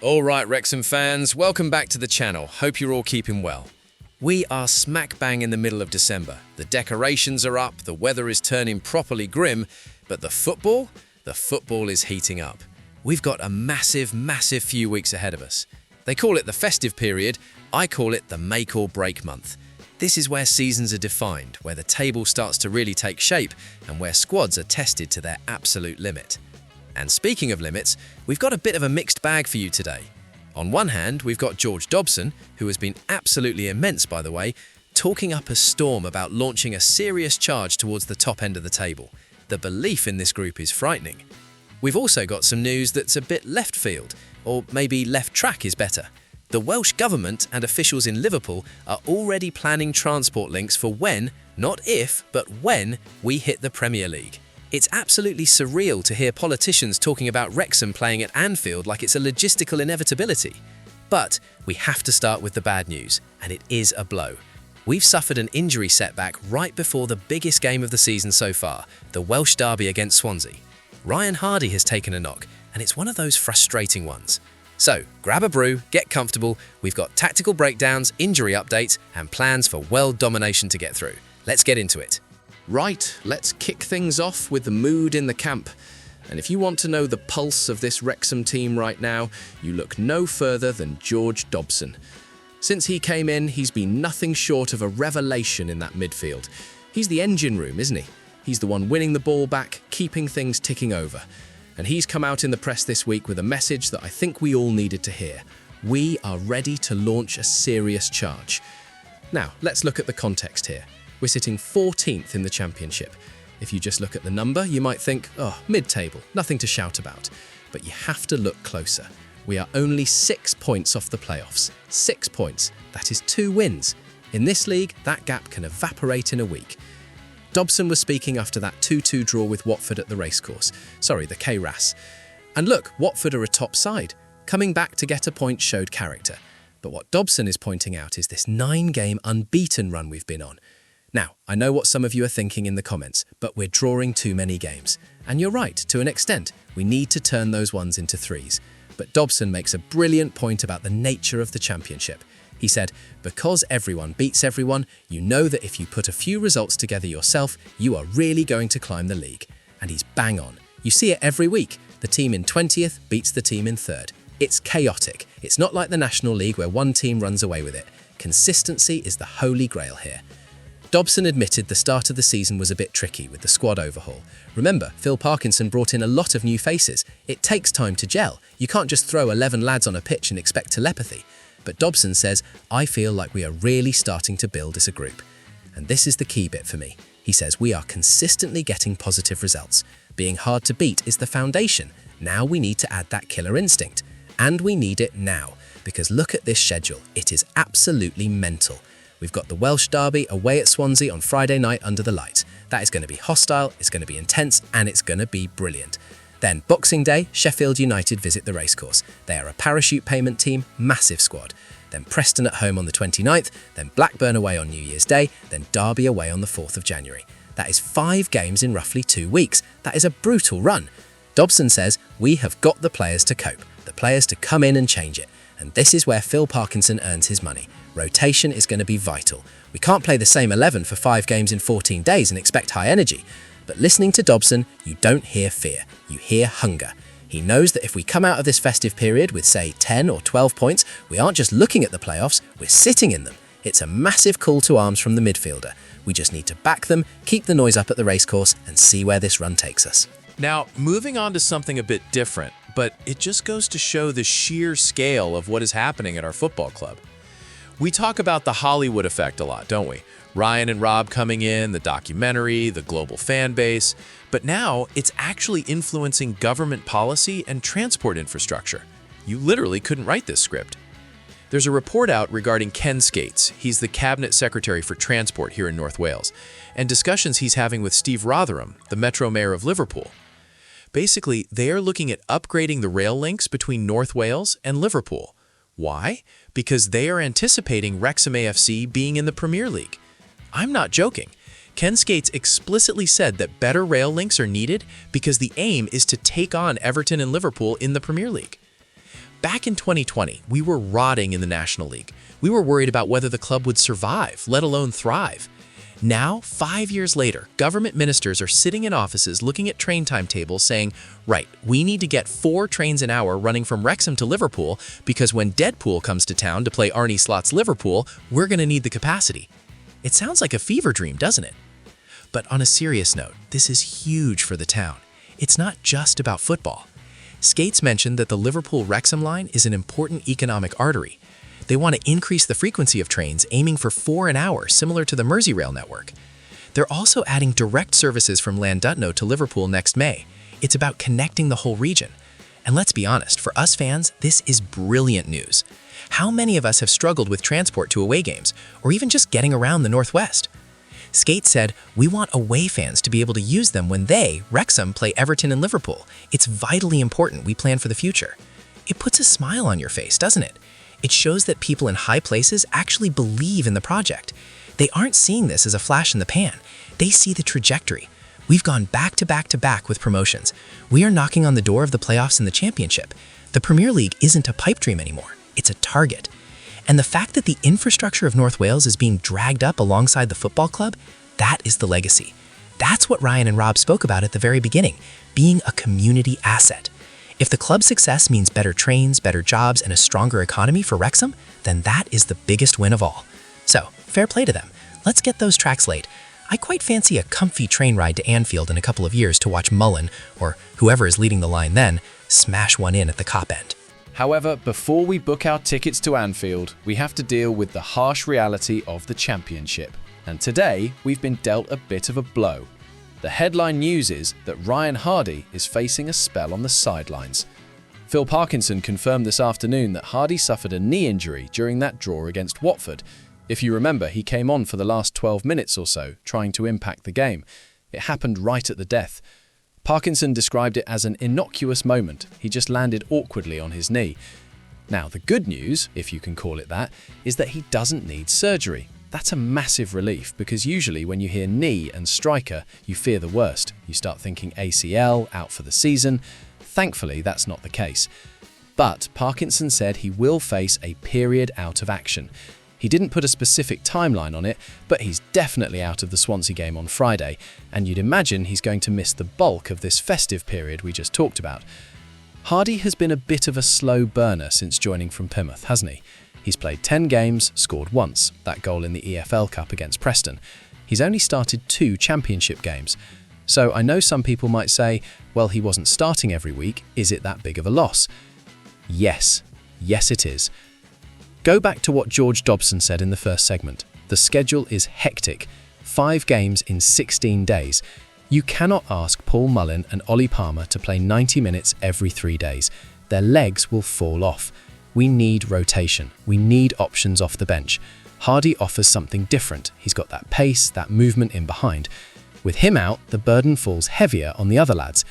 All right, Wrexham fans, welcome back to the channel. Hope you're all keeping well. We are smack bang in the middle of December. The decorations are up, the weather is turning properly grim, but the football is heating up. We've got a massive few weeks ahead of us. They call it the festive period, I call it the make or break month. This is where seasons are defined, where the table starts to really take shape, and where squads are tested to their absolute limit. And speaking of limits, we've got a bit of a mixed bag for you today. On one hand, we've got George Dobson, who has been absolutely immense by the way, talking up a storm about launching a serious charge towards the top end of the table. The belief in this group is frightening. We've also got some news that's a bit left field, or maybe left track is better. The Welsh Government and officials in Liverpool are already planning transport links for when, not if, but when we hit the Premier League. It's absolutely surreal to hear politicians talking about Wrexham playing at Anfield like it's a logistical inevitability. But we have to start with the bad news, and it is a blow. We've suffered an injury setback right before the biggest game of the season so far, the Welsh derby against Swansea. Ryan Hardy has taken a knock, and it's one of those frustrating ones. So, grab a brew, get comfortable, we've got tactical breakdowns, injury updates, and plans for world domination to get through. Let's get into it. Right, let's kick things off with the mood in the camp. And if you want to know the pulse of this Wrexham team right now, you look no further than George Dobson. Since he came in, he's been nothing short of a revelation in that midfield. He's the engine room, isn't he? He's the one winning the ball back, keeping things ticking over. And he's come out in the press this week with a message that I think we all needed to hear. We are ready to launch a serious charge. Now, let's look at the context here. We're sitting 14th in the Championship. If you just look at the number, you might think, oh, mid-table, nothing to shout about. But you have to look closer. We are only 6 points off the playoffs. 6 points. That is 2 wins. In this league, that gap can evaporate in a week. Dobson was speaking after that 2-2 draw with Watford at the racecourse. Sorry, the KRAS. And look, Watford are a top side. Coming back to get a point showed character. But what Dobson is pointing out is this 9-game unbeaten run we've been on. Now, I know what some of you are thinking in the comments, but we're drawing too many games. And you're right, to an extent, we need to turn those ones into threes. But Dobson makes a brilliant point about the nature of the Championship. He said, because everyone beats everyone, you know that if you put a few results together yourself, you are really going to climb the league. And he's bang on. You see it every week. The team in 20th beats the team in 3rd. It's chaotic. It's not like the National League where one team runs away with it. Consistency is the holy grail here. Dobson admitted the start of the season was a bit tricky with the squad overhaul. Remember, Phil Parkinson brought in a lot of new faces. It takes time to gel. You can't just throw 11 lads on a pitch and expect telepathy. But Dobson says, I feel like we are really starting to build as a group. And this is the key bit for me. He says we are consistently getting positive results. Being hard to beat is the foundation. Now we need to add that killer instinct. And we need it now. Because look at this schedule. It is absolutely mental. We've got the Welsh derby away at Swansea on Friday night under the lights. That is going to be hostile, it's going to be intense, and it's going to be brilliant. Then Boxing Day, Sheffield United visit the racecourse. They are a parachute payment team, massive squad. Then Preston at home on the 29th, then Blackburn away on New Year's Day, then Derby away on the 4th of January. That is 5 games in roughly 2 weeks. That is a brutal run. Dobson says, we have got the players to cope, the players to come in and change it. And this is where Phil Parkinson earns his money. Rotation is going to be vital. We can't play the same 11 for 5 games in 14 days and expect high energy. But listening to Dobson, you don't hear fear, you hear hunger. He knows that if we come out of this festive period with, say, 10 or 12 points, we aren't just looking at the playoffs, we're sitting in them. It's a massive call to arms from the midfielder. We just need to back them, keep the noise up at the racecourse, and see where this run takes us. Now, moving on to something a bit different, but it just goes to show the sheer scale of what is happening at our football club. We talk about the Hollywood effect a lot, don't we? Ryan and Rob coming in, the documentary, the global fan base. But now it's actually influencing government policy and transport infrastructure. You literally couldn't write this script. There's a report out regarding Ken Skates. He's the Cabinet Secretary for Transport here in North Wales, and discussions he's having with Steve Rotherham, the Metro Mayor of Liverpool. Basically, they are looking at upgrading the rail links between North Wales and Liverpool. Why? Because they are anticipating Wrexham AFC being in the Premier League. I'm not joking. Ken Skates explicitly said that better rail links are needed because the aim is to take on Everton and Liverpool in the Premier League. Back in 2020, we were rotting in the National League. We were worried about whether the club would survive, let alone thrive. Now, 5 years later, government ministers are sitting in offices looking at train timetables saying, right, we need to get 4 trains an hour running from Wrexham to Liverpool because when Deadpool comes to town to play Arnie Slot's Liverpool, we're going to need the capacity. It sounds like a fever dream, doesn't it? But on a serious note, this is huge for the town. It's not just about football. Skates mentioned that the Liverpool-Wrexham line is an important economic artery. They want to increase the frequency of trains, aiming for 4 an hour, similar to the Merseyrail network. They're also adding direct services from Llandudno to Liverpool next May. It's about connecting the whole region. And let's be honest, for us fans, this is brilliant news. How many of us have struggled with transport to away games, or even just getting around the Northwest? Skate said, we want away fans to be able to use them when they, Wrexham, play Everton and Liverpool. It's vitally important we plan for the future. It puts a smile on your face, doesn't it? It shows that people in high places actually believe in the project. They aren't seeing this as a flash in the pan. They see the trajectory. We've gone back to back to back with promotions. We are knocking on the door of the playoffs and the championship. The Premier League isn't a pipe dream anymore. It's a target. And the fact that the infrastructure of North Wales is being dragged up alongside the football club, that is the legacy. That's what Ryan and Rob spoke about at the very beginning, being a community asset. If the club's success means better trains, better jobs, and a stronger economy for Wrexham, then that is the biggest win of all. So, fair play to them. Let's get those tracks laid. I quite fancy a comfy train ride to Anfield in a couple of years to watch Mullen, or whoever is leading the line then, smash one in at the Kop end. However, before we book our tickets to Anfield, we have to deal with the harsh reality of the Championship. And today, we've been dealt a bit of a blow. The headline news is that Ryan Hardy is facing a spell on the sidelines. Phil Parkinson confirmed this afternoon that Hardy suffered a knee injury during that draw against Watford. If you remember, he came on for the last 12 minutes or so, trying to impact the game. It happened right at the death. Parkinson described it as an innocuous moment. He just landed awkwardly on his knee. Now, the good news, if you can call it that, is that he doesn't need surgery. That's a massive relief because usually when you hear knee and striker, you fear the worst. You start thinking ACL, out for the season. Thankfully, that's not the case. But Parkinson said he will face a period out of action. He didn't put a specific timeline on it, but he's definitely out of the Swansea game on Friday, and you'd imagine he's going to miss the bulk of this festive period we just talked about. Hardy has been a bit of a slow burner since joining from Plymouth, hasn't he? He's played 10 games, scored once, that goal in the EFL Cup against Preston. He's only started 2 championship games. So I know some people might say, well, he wasn't starting every week, is it that big of a loss? Yes it is. Go back to what George Dobson said in the first segment. The schedule is hectic. 5 games in 16 days. You cannot ask Paul Mullin and Ollie Palmer to play 90 minutes every 3 days. Their legs will fall off. We need rotation. We need options off the bench. Hardy offers something different. He's got that pace, that movement in behind. With him out, the burden falls heavier on the other lads.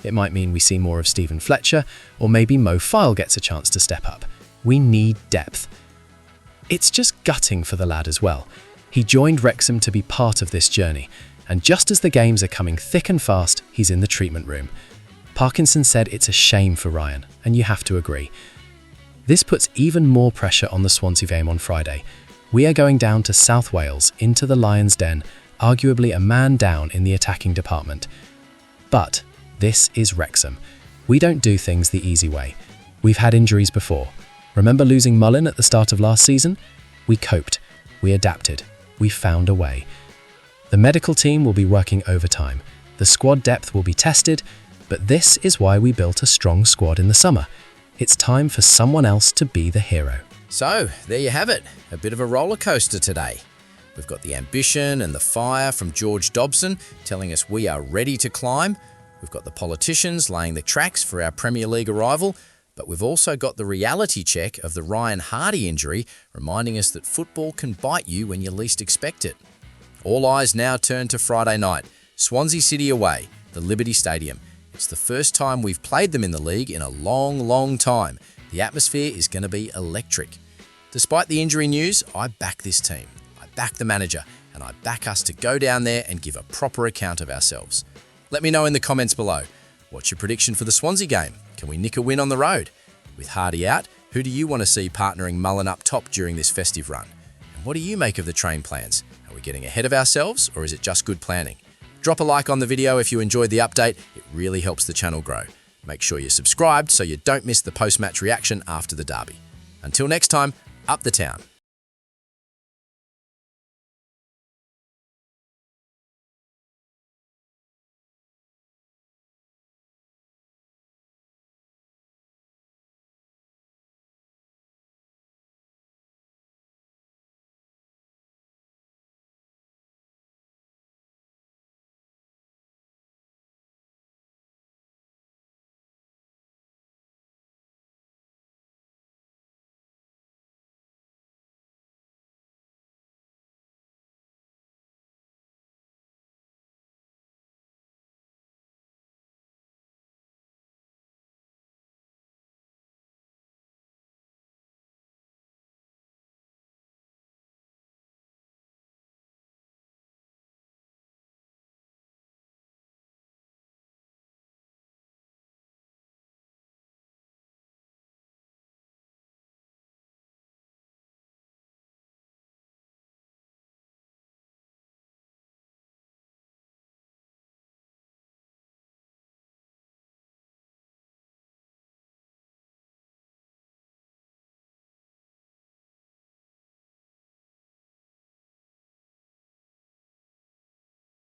It might mean we see more of Stephen Fletcher, or maybe Mo File gets a chance to step up. We need depth. It's just gutting for the lad as well. He joined Wrexham to be part of this journey, and just as the games are coming thick and fast, he's in the treatment room. Parkinson said it's a shame for Ryan, and you have to agree. This puts even more pressure on the Swansea game on Friday. We are going down to South Wales, into the Lions' Den, arguably a man down in the attacking department. But this is Wrexham. We don't do things the easy way. We've had injuries before. Remember losing Mullin at the start of last season? We coped. We adapted. We found a way. The medical team will be working overtime. The squad depth will be tested, but this is why we built a strong squad in the summer. It's time for someone else to be the hero. So, there you have it. A bit of a roller coaster today. We've got the ambition and the fire from George Dobson telling us we are ready to climb. We've got the politicians laying the tracks for our Premier League arrival. But we've also got the reality check of the Ryan Hardy injury, reminding us that football can bite you when you least expect it. All eyes now turn to Friday night. Swansea City away, the Liberty Stadium. It's the first time we've played them in the league in a long time. The atmosphere is going to be electric. Despite the injury news, I back this team. I back the manager, and I back us to go down there and give a proper account of ourselves. Let me know in the comments below. What's your prediction for the Swansea game? Can we nick a win on the road? With Hardy out, who do you want to see partnering Mullen up top during this festive run? And what do you make of the train plans? Are we getting ahead of ourselves, or is it just good planning? Drop a like on the video if you enjoyed the update. It really helps the channel grow. Make sure you're subscribed so you don't miss the post-match reaction after the derby. Until next time, up the town.